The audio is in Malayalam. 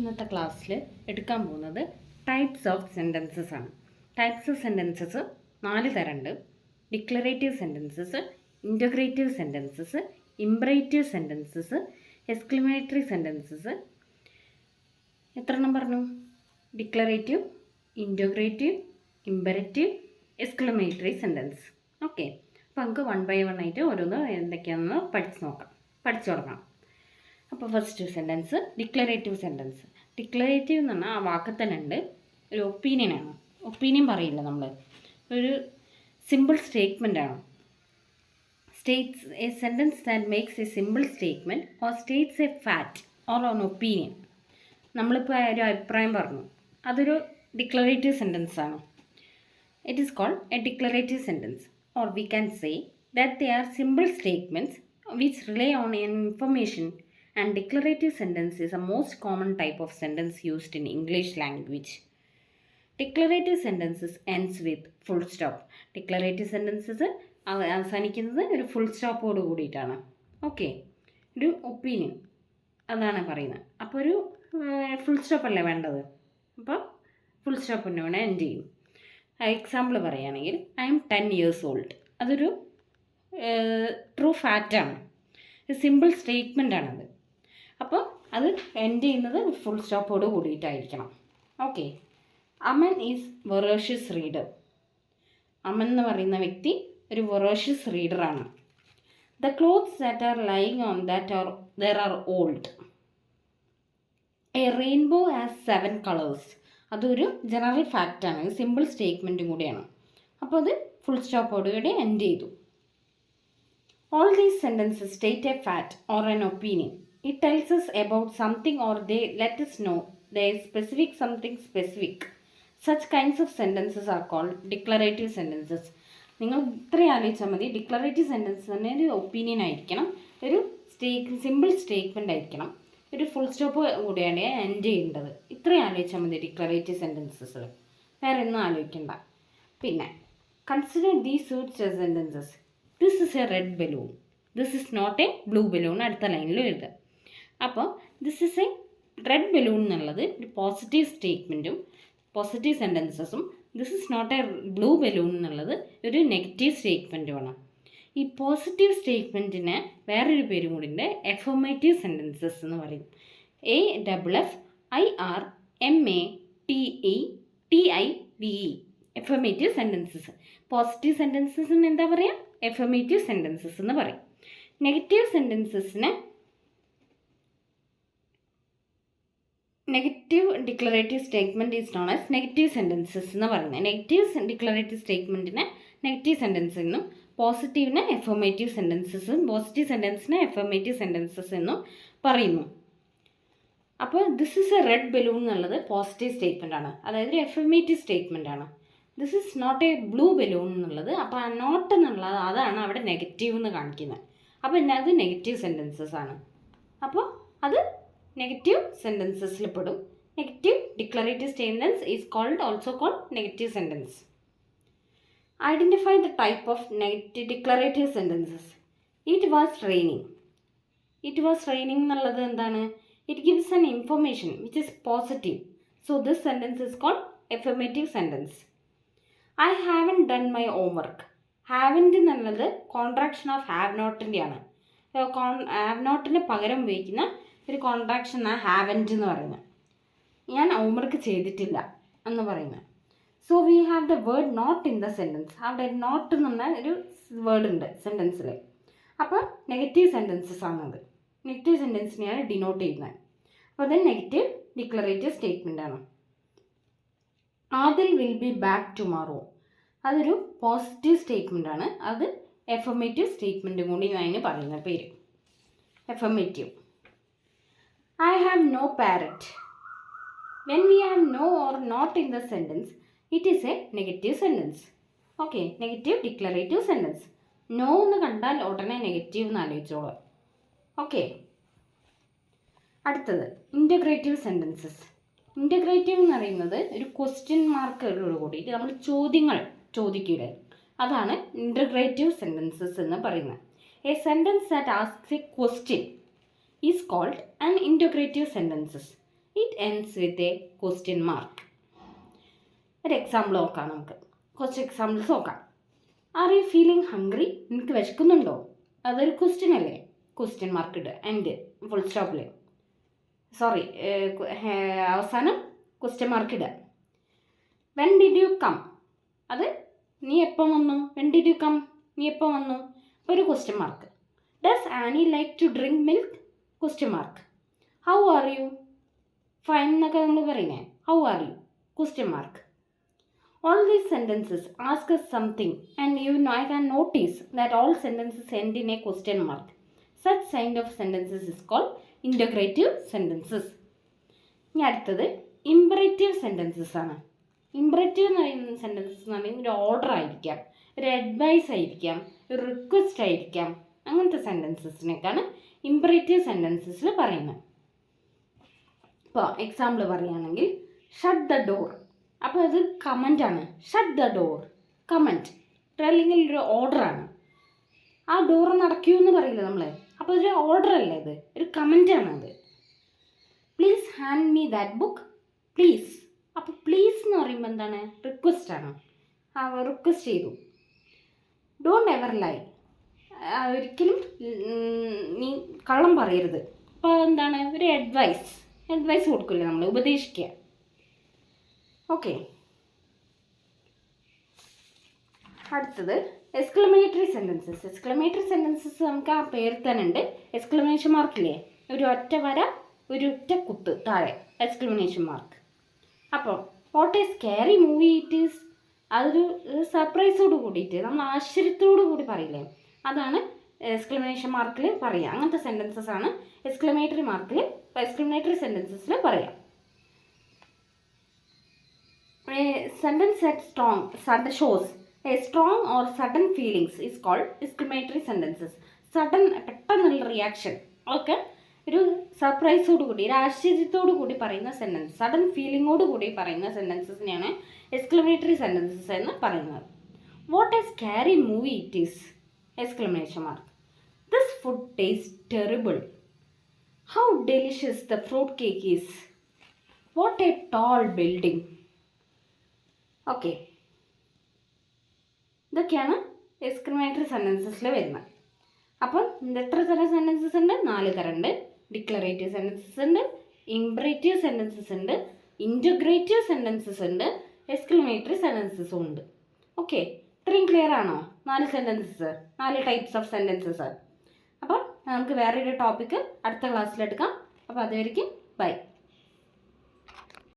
ഇന്നത്തെ ക്ലാസ്സിൽ എടുക്കാൻ പോകുന്നത് ടൈപ്സ് ഓഫ് സെൻറ്റൻസസ് ആണ്. ടൈപ്സ് ഓഫ് സെൻറ്റൻസസ് 4 തരമുണ്ട്. Declarative sentences, interrogative sentences, imperative sentences, exclamatory sentences. എത്ര എണ്ണം പറഞ്ഞു? Declarative, interrogative, imperative, exclamatory sentence. Okay, അപ്പോൾ നമുക്ക് 1 by 1 ആയിട്ട് ഓരോന്ന് എന്തൊക്കെയാണെന്ന് പഠിച്ചു തുടങ്ങാം. അപ്പോൾ first sentence declarative sentence. Declarative എന്ന് പറഞ്ഞാൽ ആ വാക്കിൽ തന്നെ ഉണ്ട്, ഒരു ഒപ്പീനിയനാണ്. ഒപ്പീനിയൻ പറയില്ല നമ്മൾ, ഒരു സിമ്പിൾ സ്റ്റേറ്റ്മെൻറ്റാണ്. States a sentence that makes a simple statement or states a fact or an opinion. നമ്മളിപ്പോൾ ഒരു അഭിപ്രായം പറഞ്ഞു, അതൊരു ഡിക്ലറേറ്റീവ് സെൻറ്റൻസ് ആണ്. It is called a declarative sentence, or we can say that they are simple statements which rely on an information, and declarative sentence is a most common type of sentence used in English language. Declarative sentences ends with full stop. Declarative sentences അവസാനിക്കുന്നത് ഒരു ഫുൾ സ്റ്റോപ്പോട് കൂടിയിട്ടാണ്. ഓക്കെ, ഒരു ഒപ്പീനിയൻ അതാണ് പറയുന്നത്. അപ്പോൾ ഒരു ഫുൾ സ്റ്റോപ്പ് അല്ലേ വേണ്ടത്, അപ്പോൾ ഫുൾ സ്റ്റോപ്പ് തന്നെ വേണം എൻഡ് ചെയ്യും. എക്സാമ്പിൾ പറയുകയാണെങ്കിൽ ഐ എം 10 years old. അതൊരു ട്രൂ ഫാക്റ്റാണ്, സിമ്പിൾ സ്റ്റേറ്റ്മെൻ്റ് ആണത്. അപ്പോൾ അത് എൻഡ് ചെയ്യുന്നത് ഫുൾ സ്റ്റോപ്പോട് കൂടിയിട്ടായിരിക്കണം. Okay, Aman is voracious reader. Aman എന്ന് പറയുന്ന വ്യക്തി ഒരു വൊറേഷ്യസ് റീഡറാണ്. The clothes that are lying on there are old. A rainbow has 7 colors. അതൊരു ജനറൽ ഫാക്റ്റാണ്, സിമ്പിൾ സ്റ്റേറ്റ്മെൻറ്റും കൂടിയാണ്. അപ്പോൾ അത് ഫുൾ സ്റ്റോപ്പോടുകൂടി എൻഡ് ചെയ്തു. All these sentences state a fact or an opinion. It tells us about something or they let us know they specific something specific. Such kinds of sentences are called declarative sentences. നിങ്ങൾ ഇത്രയും ആലോചിച്ചാൽ മതി. ഡിക്ലറേറ്റീവ് സെൻറ്റൻസ് തന്നെ ഒരു ഒപ്പീനിയൻ ആയിരിക്കണം, ഒരു സിമ്പിൾ സ്റ്റേറ്റ്മെൻ്റ് ആയിരിക്കണം, ഒരു ഫുൾ സ്റ്റോപ്പ് കൂടിയാണ് എൻഡ് ചെയ്യേണ്ടത്. ഇത്രയും ആലോചിച്ചാൽ മതി ഡിക്ലറേറ്റീവ് സെൻറ്റൻസസിൽ, വേറെ ഒന്നും ആലോചിക്കണ്ട. പിന്നെ consider these suits as sentences. This is a red balloon, this is not a blue balloon. അടുത്ത ലൈനിൽ എഴുതുക. അപ്പോൾ this is a red balloon എന്നുള്ളത് ഒരു പോസിറ്റീവ് സ്റ്റേറ്റ്മെൻറ്റും പോസിറ്റീവ് സെൻറ്റൻസസും, this is not a blue balloon എന്നുള്ളത് ഒരു നെഗറ്റീവ് സ്റ്റേറ്റ്മെൻറ്റുമാണ്. ഈ പോസിറ്റീവ് സ്റ്റേറ്റ്മെൻറ്റിന് വേറൊരു പേരും കൂടി ഉണ്ട്, എഫർമേറ്റീവ് സെൻറ്റൻസസ് എന്ന് പറയും. AFFIRMATETIVE, affirmative sentences. പോസിറ്റീവ് സെൻറ്റൻസസിന് എന്താ പറയുക? എഫർമേറ്റീവ് സെൻറ്റൻസസ് എന്ന് പറയും. നെഗറ്റീവ് സെൻറ്റൻസസിന് negative declarative statement is known as negative sentences എന്ന് പറയുന്നത്. നെഗറ്റീവ് ഡിക്ലറേറ്റീവ് സ്റ്റേറ്റ്മെൻറ്റിനെ നെഗറ്റീവ് സെൻറ്റൻസ് എന്നും പോസിറ്റീവിന് എഫർമേറ്റീവ് സെൻറ്റൻസസും പോസിറ്റീവ് സെൻറ്റൻസിന് എഫർമേറ്റീവ് സെൻറ്റൻസസ് എന്നും പറയുന്നു. അപ്പോൾ this is a red balloon എന്നുള്ളത് പോസിറ്റീവ് സ്റ്റേറ്റ്മെൻ്റ് ആണ്, അതായത് ഒരു എഫർമേറ്റീവ് സ്റ്റേറ്റ്മെൻ്റ് ആണ്. This is not a blue balloon എന്നുള്ളത്, അപ്പോൾ ആ നോട്ട് എന്നുള്ളത് അതാണ് അവിടെ നെഗറ്റീവ് എന്ന് കാണിക്കുന്നത്. അപ്പോൾ അത് നെഗറ്റീവ് സെൻറ്റൻസസ് ആണ്. അപ്പോൾ അത് നെഗറ്റീവ് സെൻറ്റൻസസിൽ പെടും. Negative declarative statements is also called negative sentence. Identify the type of negative declarative sentences. It was raining. It was raining എന്നുള്ളത് എന്താണ്? It gives an information which is positive. So this sentence is called affirmative sentence. I haven't done my homework. Haven't എന്നുള്ളത് കോൺട്രാക്ഷൻ ഓഫ് ഹാവ് നോട്ടിൻ്റെയാണ്. ഹാവ് നോട്ടിന് പകരം ഉപയോഗിക്കുന്ന ഒരു കോൺട്രാക്ഷൻ ആണ് ഹാവൻറ്റ് എന്ന് പറയുന്നത്. ഞാൻ ഹോംവർക്ക് ചെയ്തിട്ടില്ല എന്ന് പറയുന്നത്. So we have the word not in the sentence. അവിടെ നോട്ട് എന്ന് പറഞ്ഞാൽ ഒരു വേർഡ് ഉണ്ട് സെൻറ്റൻസിൽ. അപ്പോൾ നെഗറ്റീവ് സെൻറ്റൻസസ് ആണത്. നെഗറ്റീവ് സെൻറ്റൻസിനെയാണ് ഡിനോട്ട് ചെയ്യുന്നത്. അപ്പോൾ അത് നെഗറ്റീവ് ഡിക്ലറേറ്റീവ് സ്റ്റേറ്റ്മെൻ്റ് ആണ്. Adil will be back tomorrow. അതൊരു പോസിറ്റീവ് സ്റ്റേറ്റ്മെൻ്റ് ആണ്. അത് എഫർമേറ്റീവ് സ്റ്റേറ്റ്മെൻറ്റും കൂടി അതിന് പറയുന്ന പേര് affirmative. I have no parrot. When we have no or not in the sentence, it is a negative sentence. Okay, negative declarative sentence. No എന്ന് കണ്ടാൽ ഉടനെ നെഗറ്റീവ് എന്ന് ആലോചിച്ചോളൂ. ഓക്കെ, അടുത്തത് ഇൻ്റഗ്രേറ്റീവ് സെൻറ്റൻസസ്. ഇൻ്റഗ്രേറ്റീവ് എന്ന് പറയുന്നത് ഒരു ക്വസ്റ്റ്യൻ മാർക്കോട് കൂടിയിട്ട് നമ്മൾ ചോദ്യങ്ങൾ ചോദിക്കുക, അതാണ് ഇൻ്റഗ്രേറ്റീവ് സെൻറ്റൻസസ് എന്ന് പറയുന്നത്. A sentence that asks a question is called an interrogative sentences. It ends with a question mark. ഒരു എക്സാമ്പിൾ നോക്കാം, നമുക്ക് കുറച്ച് എക്സാമ്പിൾസ് നോക്കാം. Are you feeling hungry? നിനക്ക് വിശക്കുന്നുണ്ടോ? അതൊരു ക്വസ്റ്റ്യൻ അല്ലേ, ക്വസ്റ്റ്യൻ മാർക്ക് ഇടുക, എൻഡ് ഫുൾ സ്റ്റോപ്പിൽ, സോറി അവസാനം ക്വസ്റ്റ്യൻ മാർക്ക് ഇടുക. When did you come? അത് നീ എപ്പം വന്നു? വെൻ ഡിഡ് യു കം, നീ എപ്പം വന്നു? അപ്പോൾ ഒരു question mark. Does Annie like to drink milk? Question mark. How are you? Fine എന്നൊക്കെ നമ്മൾ പറയുന്നേ, how are you? Question mark. All these sentences ask us something, and you can notice that all sentences end in a question mark. Such kind of sentences is called integrative sentences. ഇനി അടുത്തത് ഇംപറേറ്റീവ് സെൻറ്റൻസസ് ആണ്. ഇംപറേറ്റീവ് എന്ന് പറയുന്ന സെൻറ്റൻസസ് എന്ന് പറയുന്നത് ഒരു ഓർഡർ ആയിരിക്കാം, ഒരു അഡ്വൈസ് ആയിരിക്കാം, ഒരു റിക്വസ്റ്റ് ആയിരിക്കാം. അങ്ങനത്തെ സെൻറ്റൻസസിനേക്കാണ് ഇംപറേറ്റീവ് സെൻറ്റൻസസിൽ പറയുന്നത്. ഇപ്പോൾ എക്സാമ്പിൾ പറയുകയാണെങ്കിൽ ഷട്ട് ദ ഡോർ. അപ്പോൾ അത് കമൻ്റാണ്. ഷട്ട് ദ ഡോർ, കമൻറ്റ്, അല്ലെങ്കിൽ ഒരു ഓർഡറാണ്. ആ ഡോർ നടക്കൂ എന്ന് പറയില്ല നമ്മൾ, അപ്പോൾ ഒരു ഓർഡർ അല്ലേ, ഇത് ഒരു കമൻ്റാണ് അത്. Please hand me that book, please. അപ്പോൾ പ്ലീസ് എന്ന് പറയുമ്പോൾ എന്താണ്, റിക്വസ്റ്റ് ആണ്, റിക്വസ്റ്റ് ചെയ്തു. ഡോണ്ട് എവർ ലൈ, ഒരിക്കലും നീ കള്ളം പറയരുത്. അപ്പോൾ എന്താണ്, ഒരു അഡ്വൈസ് കൊടുക്കില്ല, നമ്മൾ ഉപദേശിക്കുക. ഓക്കെ, അടുത്തത് എക്സ്ക്ലമേറ്ററി സെൻറ്റൻസസ്. എക്സ്ക്ലമേറ്ററി സെൻറ്റൻസസ് നമുക്ക് ആ പേരിൽ തന്നെ ഉണ്ട്. എക്സ്ക്ലമേഷൻ മാർക്കില്ലേ, ഒരു ഒറ്റ വര, ഒരു ഒറ്റ കുത്ത് താഴെ, എക്സ്ക്ലമേഷൻ മാർക്ക്. അപ്പോൾ what A scary movie it is, അതൊരു സർപ്രൈസോട് കൂടിയിട്ട് നമ്മൾ ആശ്ചര്യത്തോടു കൂടി പറയില്ലേ, അതാണ് എക്സ്ക്ലമേഷൻ മാർക്കിൽ പറയുക. അങ്ങനത്തെ സെൻറ്റൻസസ് ആണ് എക്സ്ക്ലമേറ്ററി സെൻറ്റൻസസിൽ പറയുക. A sentence that shows a strong or sudden feelings is called exclamatory sentences. Sudden പെട്ടെന്നുള്ള റിയാക്ഷൻ ഒക്കെ ഒരു സർപ്രൈസോട് കൂടി, ഒരു ആശ്ചര്യത്തോടു കൂടി പറയുന്ന സെൻറ്റൻസ്, സഡൻ ഫീലിങ്ങോട് കൂടി പറയുന്ന സെൻറ്റൻസസിനെയാണ് എക്സ്ക്ലമേറ്ററി സെൻറ്റൻസസ് എന്ന് പറയുന്നത്. What A scary movie it is, exclamation mark. This food taste terrible. How delicious the fruit cake is. What A toll building. Okay, ഇതൊക്കെയാണ് എക്സ്ക്ലമേറ്ററി സെൻറ്റൻസസിൽ വരുന്നത്. അപ്പം എത്ര തരം സെൻറ്റൻസസ് ഉണ്ട്? 4 തരം ഉണ്ട്. ഡിക്ലറേറ്റീവ് സെൻറ്റൻസസ് ഉണ്ട്, ഇംപറേറ്റീവ് സെൻറ്റൻസസ് ഉണ്ട്, ഇൻറ്റഗ്രേറ്റീവ് സെൻറ്റൻസസ് ഉണ്ട്, എക്സ്ക്ലമേറ്ററി സെൻറ്റൻസസും ഉണ്ട്. ഓക്കെ, ഇത്രയും ക്ലിയർ ആണോ? 4 സെൻറ്റൻസസ്, 4 ടൈപ്സ് ഓഫ് സെൻറ്റൻസസ്. അപ്പം നമുക്ക് വേറൊരു ടോപ്പിക്ക് അടുത്ത ക്ലാസ്സിലെടുക്കാം. അപ്പോൾ അതുവരെയ്ക്കും ബൈ.